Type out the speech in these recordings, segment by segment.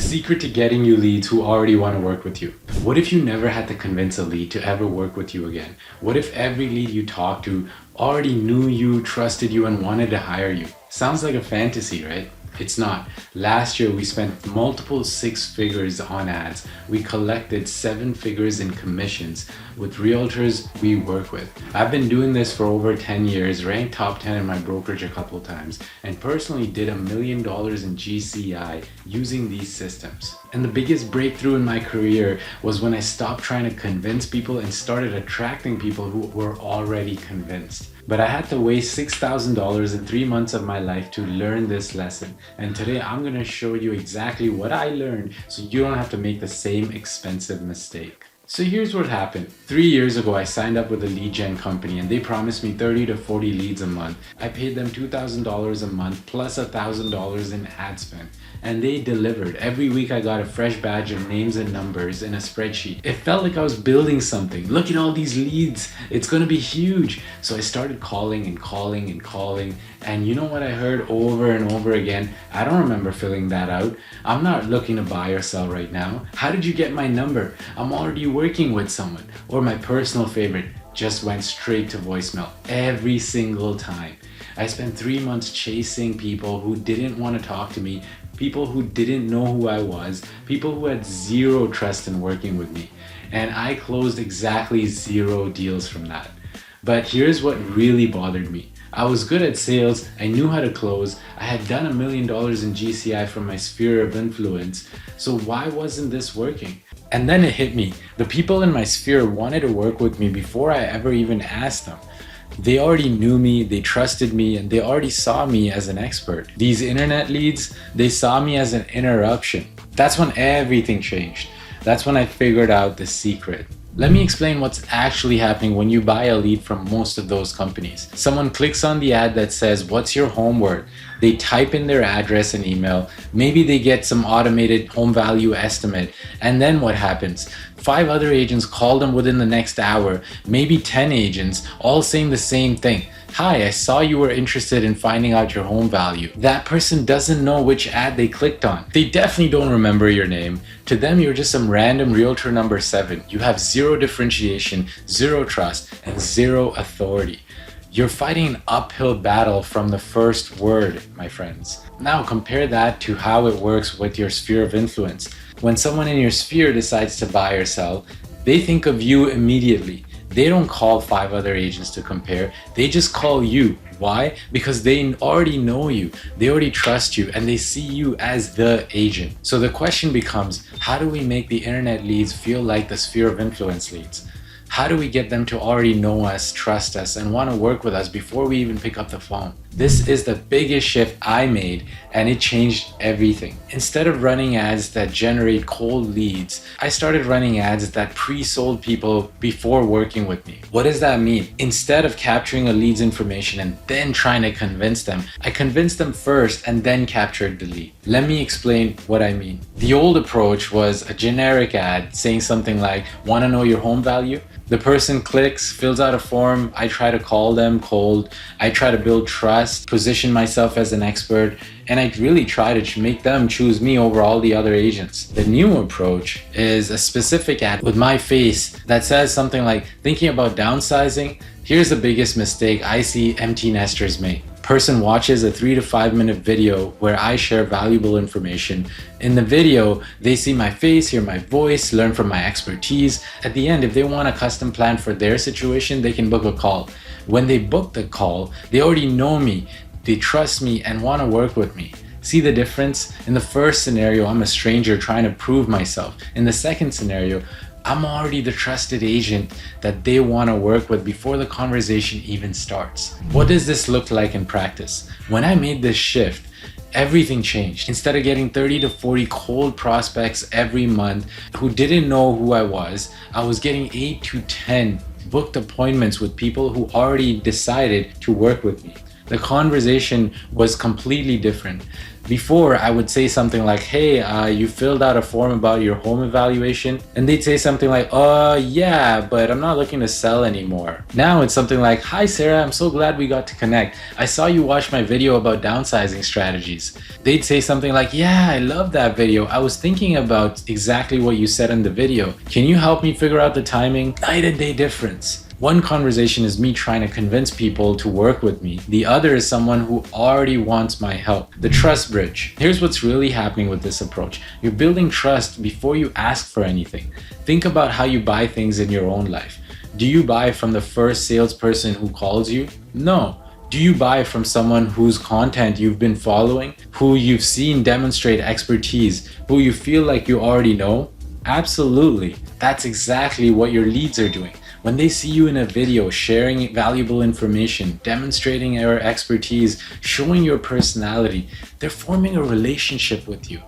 secret to getting you leads who already want to work with you. What if you never had to convince a lead to ever work with you again? What if every lead you talked to already knew you, trusted you, and wanted to hire you? Sounds like a fantasy, right? It's not. Last year, we spent multiple six figures on ads. We collected 7 figures in commissions with realtors we work with. I've been doing this for over 10 years, ranked top 10 in my brokerage a couple times, and personally did $1 million in GCI using these systems. And the biggest breakthrough in my career was when I stopped trying to convince people and started attracting people who were already convinced. But I had to waste $6,000 in 3 months of my life to learn this lesson. And today I'm gonna show you exactly what I learned so you don't have to make the same expensive mistake. So here's what happened. 3 years ago, I signed up with a lead gen company and they promised me 30 to 40 leads a month. I paid them $2,000 a month plus $1,000 in ad spend. And they delivered. Every week I got a fresh badge of names and numbers in a spreadsheet. It felt like I was building something. Look at all these leads. It's gonna be huge. So I started calling and calling and calling. And you know what I heard over and over again? I don't remember filling that out. I'm not looking to buy or sell right now. How did you get my number? I'm already working with someone. Or my personal favorite, just went straight to voicemail every single time. I spent 3 months chasing people who didn't want to talk to me, people who didn't know who I was, people who had zero trust in working with me. And I closed exactly 0 deals from that. But here's what really bothered me. I was good at sales, I knew how to close, I had done $1 million in GCI from my sphere of influence, so why wasn't this working? And then it hit me. The people in my sphere wanted to work with me before I ever even asked them. They already knew me, they trusted me, and they already saw me as an expert. These internet leads, they saw me as an interruption. That's when everything changed. That's when I figured out the secret. Let me explain what's actually happening when you buy a lead from most of those companies. Someone clicks on the ad that says, "What's your home word?" They type in their address and email. Maybe they get some automated home value estimate. And then what happens? 5 other agents call them within the next hour, maybe 10 agents, all saying the same thing. "Hi, I saw you were interested in finding out your home value." That person doesn't know which ad they clicked on. They definitely don't remember your name. To them, you're just some random realtor number 7. You have 0 differentiation, 0 trust, and 0 authority. You're fighting an uphill battle from the first word, my friends. Now compare that to how it works with your sphere of influence. When someone in your sphere decides to buy or sell, they think of you immediately. They don't call 5 other agents to compare. They just call you. Why? Because they already know you. They already trust you and they see you as the agent. So the question becomes, how do we make the internet leads feel like the sphere of influence leads? How do we get them to already know us, trust us, and want to work with us before we even pick up the phone? This is the biggest shift I made, and it changed everything. Instead of running ads that generate cold leads, I started running ads that pre-sold people before working with me. What does that mean? Instead of capturing a lead's information and then trying to convince them, I convinced them first and then captured the lead. Let me explain what I mean. The old approach was a generic ad saying something like, "Want to know your home value?" The person clicks, fills out a form, I try to call them cold, I try to build trust, position myself as an expert, and I really try to make them choose me over all the other agents. The new approach is a specific ad with my face that says something like, "Thinking about downsizing? Here's the biggest mistake I see empty nesters make." Person watches a 3 to 5 minute video where I share valuable information. In the video, they see my face, hear my voice, learn from my expertise. At the end, if they want a custom plan for their situation, they can book a call. When they book the call, they already know me, they trust me, and want to work with me. See the difference? In the first scenario, I'm a stranger trying to prove myself. In the second scenario, I'm already the trusted agent that they want to work with before the conversation even starts. What does this look like in practice? When I made this shift, everything changed. Instead of getting 30 to 40 cold prospects every month who didn't know who I was getting 8 to 10 booked appointments with people who already decided to work with me. The conversation was completely different. Before, I would say something like, hey, you filled out a form about your home evaluation. And they'd say something like, yeah, but I'm not looking to sell anymore. Now it's something like, hi, Sarah, I'm so glad we got to connect. I saw you watch my video about downsizing strategies. They'd say something like, yeah, I love that video. I was thinking about exactly what you said in the video. Can you help me figure out the timing? Night and day difference. One conversation is me trying to convince people to work with me. The other is someone who already wants my help. The trust bridge. Here's what's really happening with this approach. You're building trust before you ask for anything. Think about how you buy things in your own life. Do you buy from the first salesperson who calls you? No. Do you buy from someone whose content you've been following, who you've seen demonstrate expertise, who you feel like you already know? Absolutely. That's exactly what your leads are doing. When they see you in a video sharing valuable information, demonstrating your expertise, showing your personality, they're forming a relationship with you.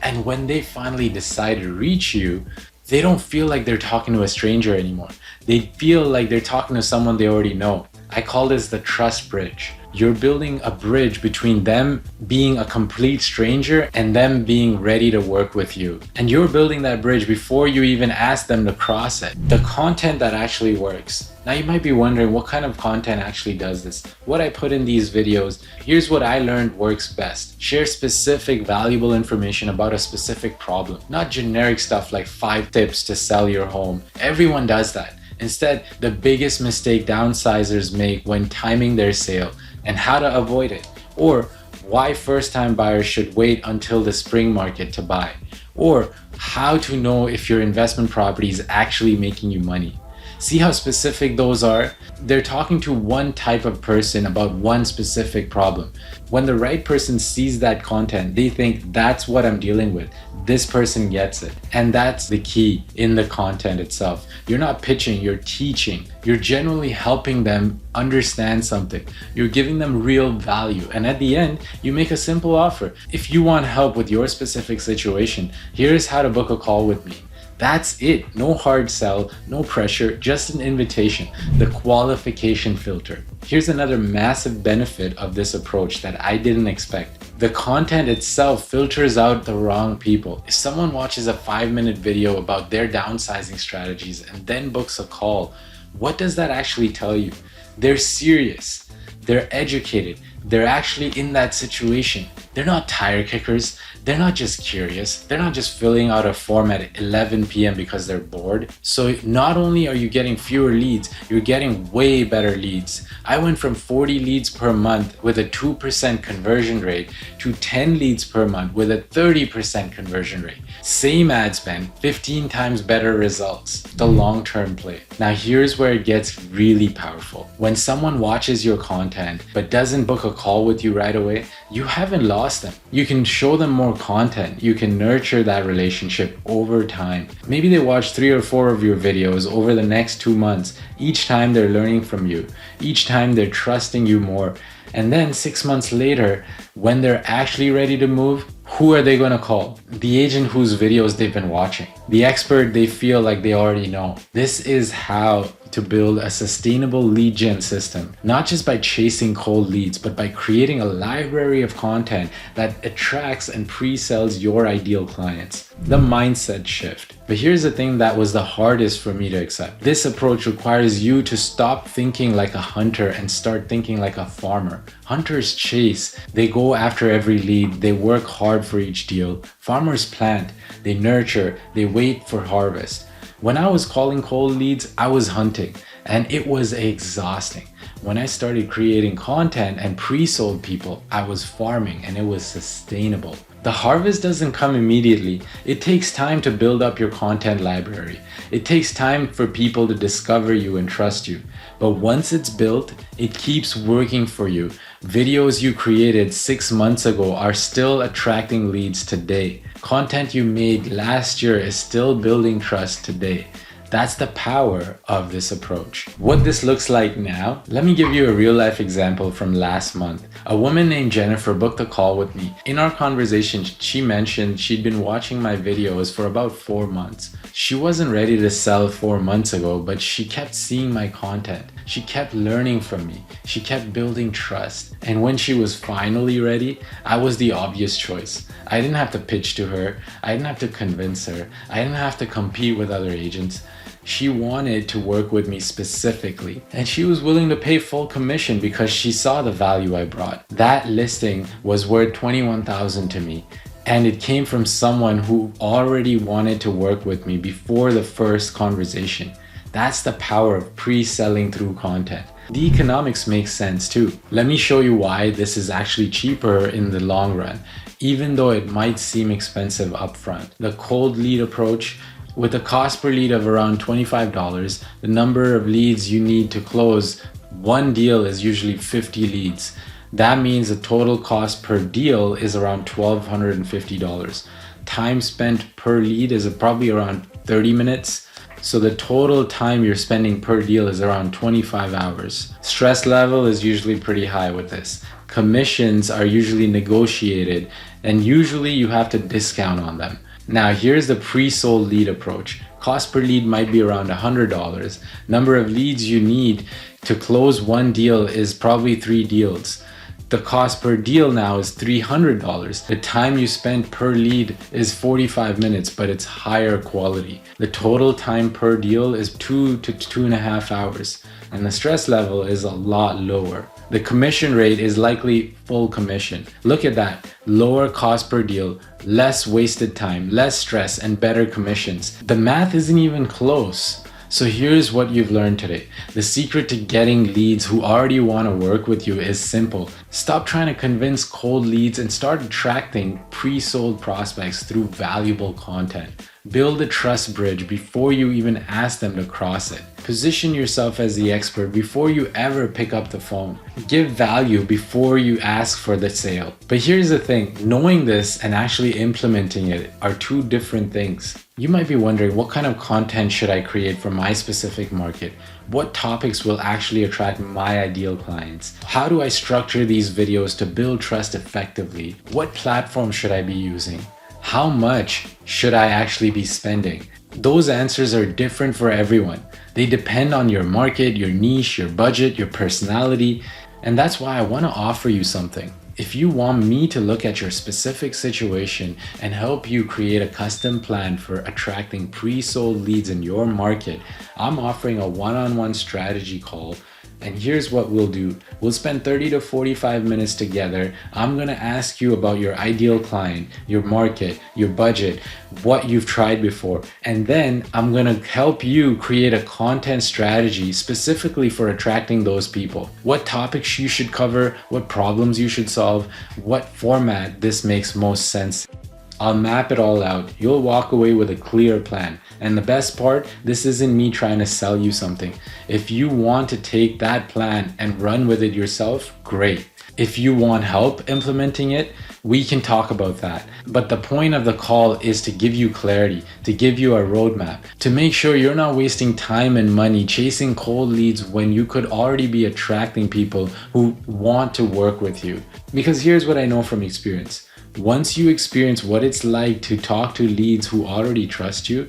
And when they finally decide to reach you, they don't feel like they're talking to a stranger anymore. They feel like they're talking to someone they already know. I call this the trust bridge. You're building a bridge between them being a complete stranger and them being ready to work with you. And you're building that bridge before you even ask them to cross it. The content that actually works. Now you might be wondering what kind of content actually does this. What I put in these videos, here's what I learned works best. Share specific valuable information about a specific problem, not generic stuff like 5 tips to sell your home. Everyone does that. Instead, the biggest mistake downsizers make when timing their sale and how to avoid it, or why first-time buyers should wait until the spring market to buy, or how to know if your investment property is actually making you money. See how specific those are? They're talking to one type of person about one specific problem. When the right person sees that content, they think that's what I'm dealing with. This person gets it. And that's the key in the content itself. You're not pitching, you're teaching. You're genuinely helping them understand something. You're giving them real value. And at the end, you make a simple offer. If you want help with your specific situation, here's how to book a call with me. That's it. No hard sell, no pressure, just an invitation. The qualification filter. Here's another massive benefit of this approach that I didn't expect. The content itself filters out the wrong people. If someone watches a 5-minute video about their downsizing strategies and then books a call, what does that actually tell you? They're serious. They're educated. They're actually in that situation. They're not tire kickers. They're not just curious. They're not just filling out a form at 11 p.m. because they're bored. So not only are you getting fewer leads, you're getting way better leads. I went from 40 leads per month with a 2% conversion rate to 10 leads per month with a 30% conversion rate. Same ad spend, 15 times better results. The long-term play. Now here's where it gets really powerful. When someone watches your content but doesn't book a call with you right away, you haven't lost them. You can show them more content. You can nurture that relationship over time. Maybe they watch 3 or 4 of your videos over the next 2 months. Each time they're learning from you. Each time they're trusting you more. And then 6 months later, when they're actually ready to move, who are they going to call? The agent whose videos they've been watching. The expert they feel like they already know. This is how to build a sustainable lead gen system, not just by chasing cold leads, but by creating a library of content that attracts and pre-sells your ideal clients. The mindset shift. But here's the thing that was the hardest for me to accept. This approach requires you to stop thinking like a hunter and start thinking like a farmer. Hunters chase, they go after every lead, they work hard for each deal. Farmers plant, they nurture, they wait for harvest. When I was calling cold leads, I was hunting, and it was exhausting. When I started creating content and pre-sold people, I was farming, and it was sustainable. The harvest doesn't come immediately. It takes time to build up your content library. It takes time for people to discover you and trust you. But once it's built, it keeps working for you. Videos you created 6 months ago are still attracting leads today. Content you made last year is still building trust today. That's the power of this approach. What this looks like now, let me give you a real life example from last month. A woman named Jennifer booked a call with me. In our conversation, she mentioned she'd been watching my videos for about 4 months. She wasn't ready to sell 4 months ago, but she kept seeing my content. She kept learning from me. She kept building trust. And when she was finally ready, I was the obvious choice. I didn't have to pitch to her. I didn't have to convince her. I didn't have to compete with other agents. She wanted to work with me specifically, and she was willing to pay full commission because she saw the value I brought. That listing was worth $21,000 to me, and it came from someone who already wanted to work with me before the first conversation. That's the power of pre-selling through content. The economics make sense too. Let me show you why this is actually cheaper in the long run, even though it might seem expensive upfront. The cold lead approach, with a cost per lead of around $25, the number of leads you need to close one deal is usually 50 leads. That means the total cost per deal is around $1,250. Time spent per lead is probably around 30 minutes. So the total time you're spending per deal is around 25 hours. Stress level is usually pretty high with this. Commissions are usually negotiated, and usually you have to discount on them. Now here's the pre-sold lead approach. Cost per lead might be around $100. Number of leads you need to close one deal is probably 3 deals. The cost per deal now is $300. The time you spend per lead is 45 minutes, but it's higher quality. The total time per deal is 2 to 2.5 hours, and the stress level is a lot lower. The commission rate is likely full commission. Look at that. Lower cost per deal, less wasted time, less stress, and better commissions. The math isn't even close. So here's what you've learned today. The secret to getting leads who already want to work with you is simple. Stop trying to convince cold leads and start attracting pre-sold prospects through valuable content. Build a trust bridge before you even ask them to cross it. Position yourself as the expert before you ever pick up the phone. Give value before you ask for the sale. But here's the thing, knowing this and actually implementing it are two different things. You might be wondering, what kind of content should I create for my specific market? What topics will actually attract my ideal clients? How do I structure these videos to build trust effectively? What platform should I be using? How much should I actually be spending? Those answers are different for everyone. They depend on your market, your niche, your budget, your personality, and that's why I want to offer you something. If you want me to look at your specific situation and help you create a custom plan for attracting pre-sold leads in your market, I'm offering a one-on-one strategy call. And here's what we'll do. We'll spend 30 to 45 minutes together. I'm going to ask you about your ideal client, your market, your budget, what you've tried before. And then I'm going to help you create a content strategy specifically for attracting those people. What topics you should cover, what problems you should solve, what format this makes most sense. I'll map it all out. You'll walk away with a clear plan. And the best part, this isn't me trying to sell you something. If you want to take that plan and run with it yourself, great. If you want help implementing it, we can talk about that. But the point of the call is to give you clarity, to give you a roadmap, to make sure you're not wasting time and money chasing cold leads when you could already be attracting people who want to work with you. Because here's what I know from experience. Once you experience what it's like to talk to leads who already trust you,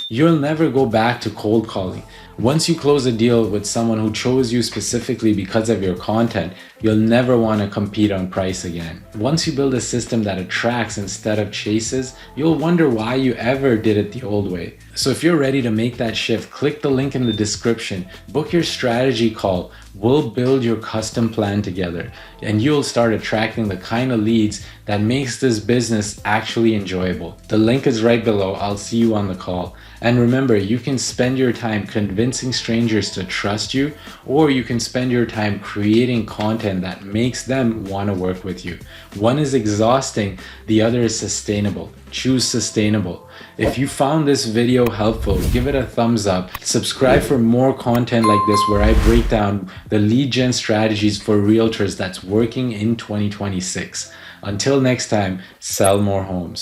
you'll never go back to cold calling. Once you close a deal with someone who chose you specifically because of your content, you'll never want to compete on price again. Once you build a system that attracts instead of chases, you'll wonder why you ever did it the old way. So if you're ready to make that shift, click the link in the description, book your strategy call. We'll build your custom plan together, and you'll start attracting the kind of leads that makes this business actually enjoyable. The link is right below. I'll see you on the call. And remember, you can spend your time convincing strangers to trust you, or you can spend your time creating content that makes them want to work with you. One is exhausting, the other is sustainable. Choose sustainable. If you found this video helpful, give it a thumbs up. Subscribe for more content like this where I break down the lead gen strategies for realtors that's working in 2026. Until next time, sell more homes.